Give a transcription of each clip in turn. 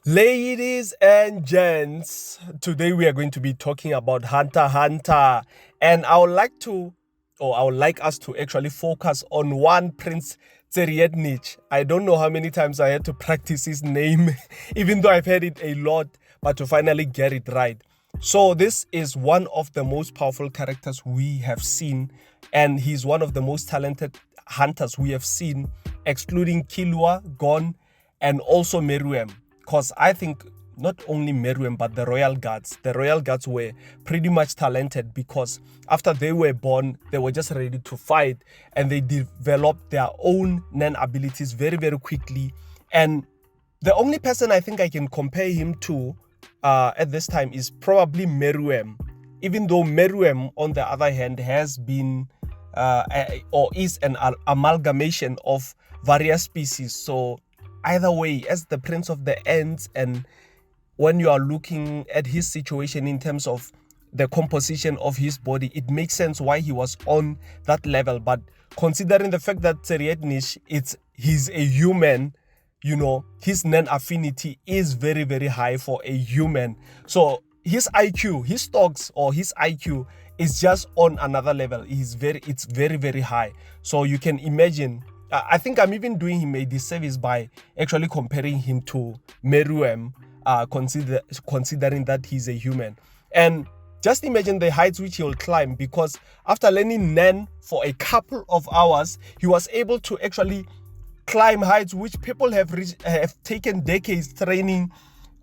Ladies and gents, today we are going to be talking about Hunter x Hunter, and I would like us to actually focus on one Prince Tserriednich. I don't know how many times I had to practice his name, even though I've heard it a lot, but to finally get it right. So this is one of the most powerful characters we have seen, and he's one of the most talented hunters we have seen, excluding Killua, Gon, and also Meruem. Because I think not only Meruem, but the Royal Guards. The Royal Guards were pretty much talented because after they were born, they were just ready to fight and they developed their own Nen abilities very, very quickly. And the only person I think I can compare him to at this time is probably Meruem. Even though Meruem, on the other hand, has been or is an amalgamation of various species. So either way, as the Prince of the Ants, and when you are looking at his situation in terms of the composition of his body, it makes sense why he was on that level. But considering the fact that Tserriednich, he's a human, his Nen affinity is very, very high for a human. So his IQ, his stocks or his IQ is just on another level. It's very, very high. So you can imagine, I think I'm even doing him a disservice by actually comparing him to Meruem, considering that he's a human. And just imagine the heights which he'll climb, because after learning Nen for a couple of hours, he was able to actually climb heights which people have taken decades training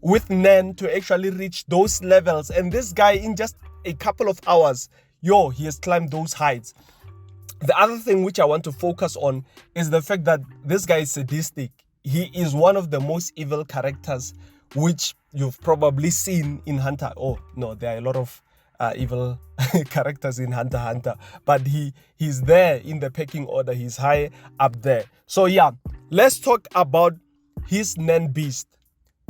with Nen to actually reach those levels. And this guy, in just a couple of hours, he has climbed those heights. The other thing which I want to focus on is the fact that this guy is sadistic. He is one of the most evil characters which you've probably seen in Hunter. Oh, no, there are a lot of evil characters in Hunter x Hunter. But he's there in the pecking order. He's high up there. So yeah, let's talk about his Nen Beast.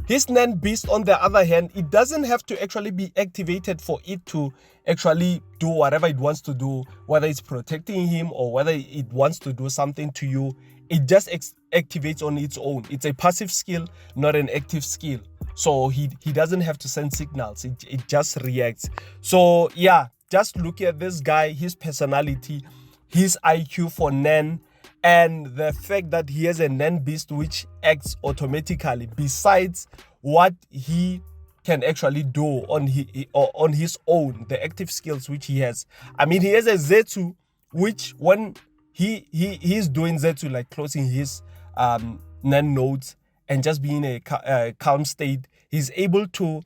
His Nen Beast, on the other hand, it doesn't have to actually be activated for it to actually do whatever it wants to do, whether it's protecting him or whether it wants to do something to you. It just activates on its own. It's a passive skill, not an active skill. So he doesn't have to send signals. It just reacts. So yeah, just look at this guy, his personality, his IQ for Nen, and the fact that he has a Nen Beast which acts automatically, besides what he can actually do on his own, the active skills which he has. I mean, he has a Zetsu, which when he's doing Zetsu, like closing his Nen nodes and just being in a calm state, he's able to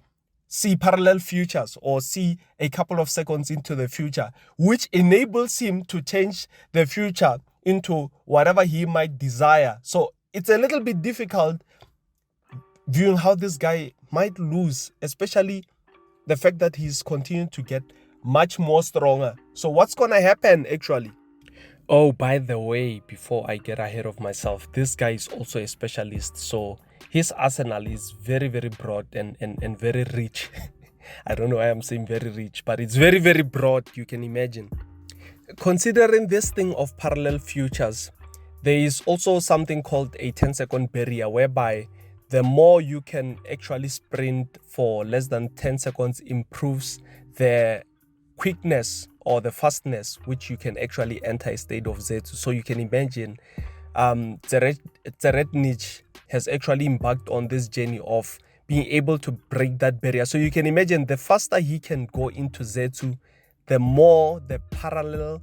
see parallel futures or see a couple of seconds into the future, which enables him to change the future into whatever he might desire. So it's a little bit difficult viewing how this guy might lose, especially the fact that he's continuing to get much more stronger. So what's gonna happen actually? Oh, by the way, before I get ahead of myself, this guy is also a specialist. So his arsenal is very, very broad and very rich. I don't know why I'm saying very rich, but it's very, very broad, you can imagine. Considering this thing of parallel futures, there is also something called a 10-second barrier, whereby the more you can actually sprint for less than 10 seconds improves the quickness or the fastness which you can actually enter a state of Zetsu. So you can imagine Tserriednich has actually embarked on this journey of being able to break that barrier. So you can imagine the faster he can go into Zetsu, the more the parallel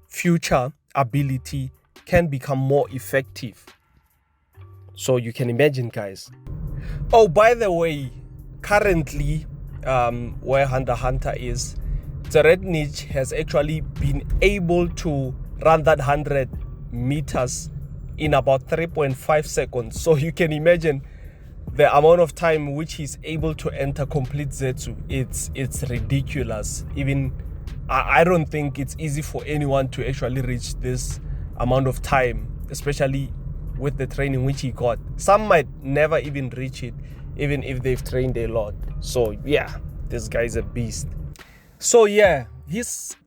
future ability can become more effective. So you can imagine, guys. Oh, by the way, currently where Hunter x Hunter is, Tserriednich has actually been able to run that 100 meters in about 3.5 seconds. So you can imagine the amount of time which he's able to enter complete Zetsu. It's ridiculous. Even I don't think it's easy for anyone to actually reach this amount of time, especially with the training which he got. Some might never even reach it, even if they've trained a lot. So yeah, this guy's a beast. So yeah, his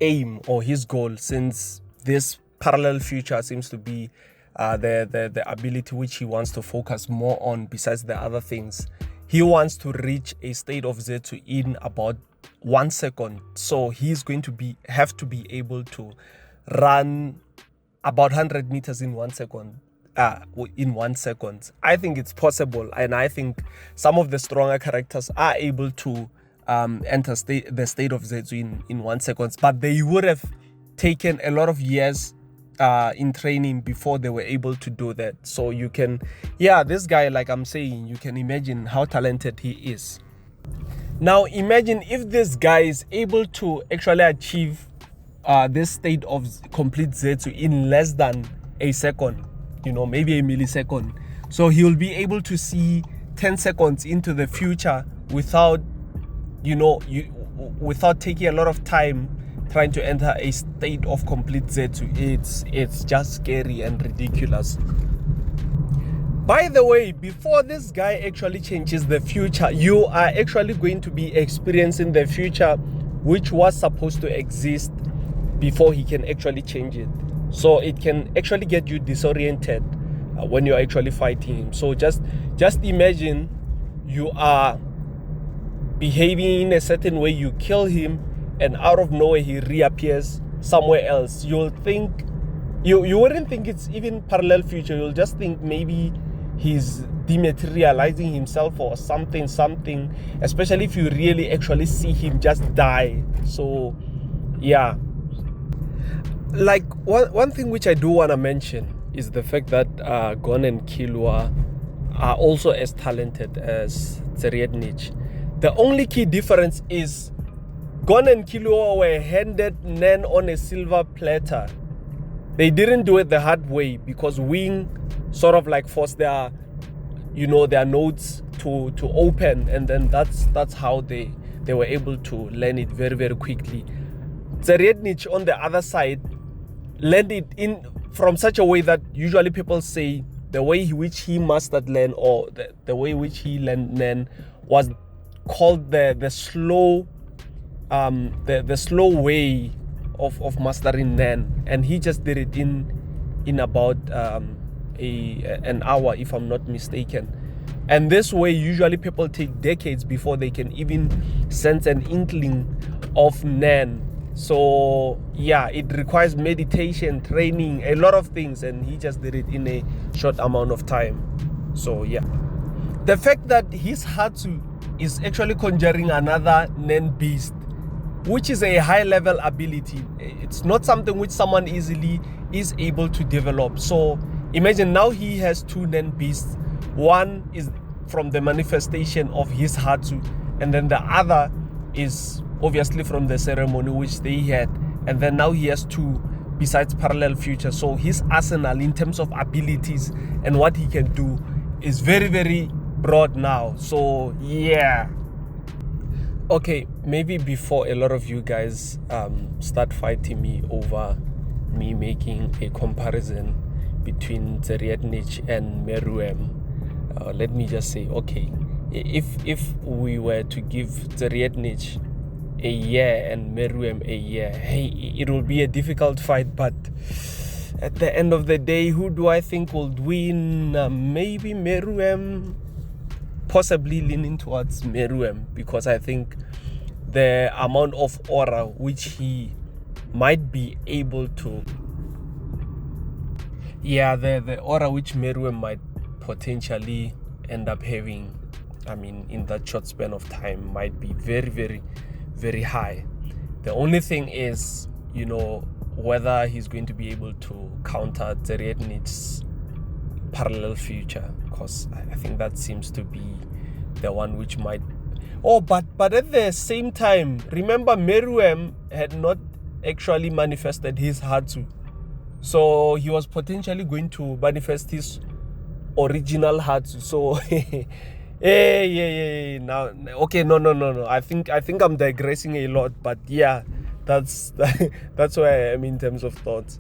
aim or his goal, since this parallel future seems to be the ability which he wants to focus more on besides the other things. He wants to reach a state of Zetsu in about 1 second. So he's going to have to be able to run about 100 meters in 1 second. In 1 second. I think it's possible, and I think some of the stronger characters are able to enter the state of Zetsu in 1 second, but they would have taken a lot of years in training before they were able to do that. So you can, this guy, like I'm saying, you can imagine how talented he is. Now imagine if this guy is able to actually achieve this state of complete Zetsu in less than a second, maybe a millisecond. So he will be able to see 10 seconds into the future without, without taking a lot of time trying to enter a state of complete Zetsu. It's just scary and ridiculous. By the way, before this guy actually changes the future, you are actually going to be experiencing the future which was supposed to exist before he can actually change it. So it can actually get you disoriented when you're actually fighting him. So just imagine you are behaving in a certain way, you kill him, and out of nowhere he reappears somewhere else. You'll think, you wouldn't think it's even parallel future. You'll just think maybe he's dematerializing himself or something, especially if you really actually see him just die. So yeah, like one thing which I do want to mention is the fact that Gon and Killua are also as talented as Tserriednich. The only key difference is Gon and Killua were handed Nen on a silver platter. They didn't do it the hard way because Wing sort of like forced their nodes to open, and then that's how they were able to learn it very, very quickly. Tserriednich on the other side learned it in from such a way that usually people say the way which he mastered Nen, or the way which he learned Nen, was called the slow way of mastering Nen, and he just did it in about an hour, if I'm not mistaken. And this way usually people take decades before they can even sense an inkling of Nen. So yeah, it requires meditation, training, a lot of things, and he just did it in a short amount of time. So yeah, the fact that his Hatsu is actually conjuring another Nen beast, which is a high level ability, it's not something which someone easily is able to develop. So imagine now he has two Nen beasts. One is from the manifestation of his Hatsu, and then the other is obviously from the ceremony which they had, and then now he has two besides parallel future. So his arsenal in terms of abilities and what he can do is very, very broad now. So yeah, okay, maybe before a lot of you guys start fighting me over me making a comparison between Tserriednich and Meruem, let me just say, okay, if we were to give Tserriednich a year and Meruem a year, hey, it will be a difficult fight, but at the end of the day, who do I think will win? Maybe Meruem, possibly leaning towards Meruem, because I think the amount of aura which he might be able to, the aura which Meruem might potentially end up having, I mean, in that short span of time, might be very, very, very high. The only thing is, whether he's going to be able to counter Tserriednich's parallel future, because I think that seems to be the one which might. Oh, but at the same time, remember Meruem had not actually manifested his Hatsu, so he was potentially going to manifest his original Hatsu. So yeah. Now, okay, no. I think I'm digressing a lot, but yeah, that's where I am in terms of thoughts.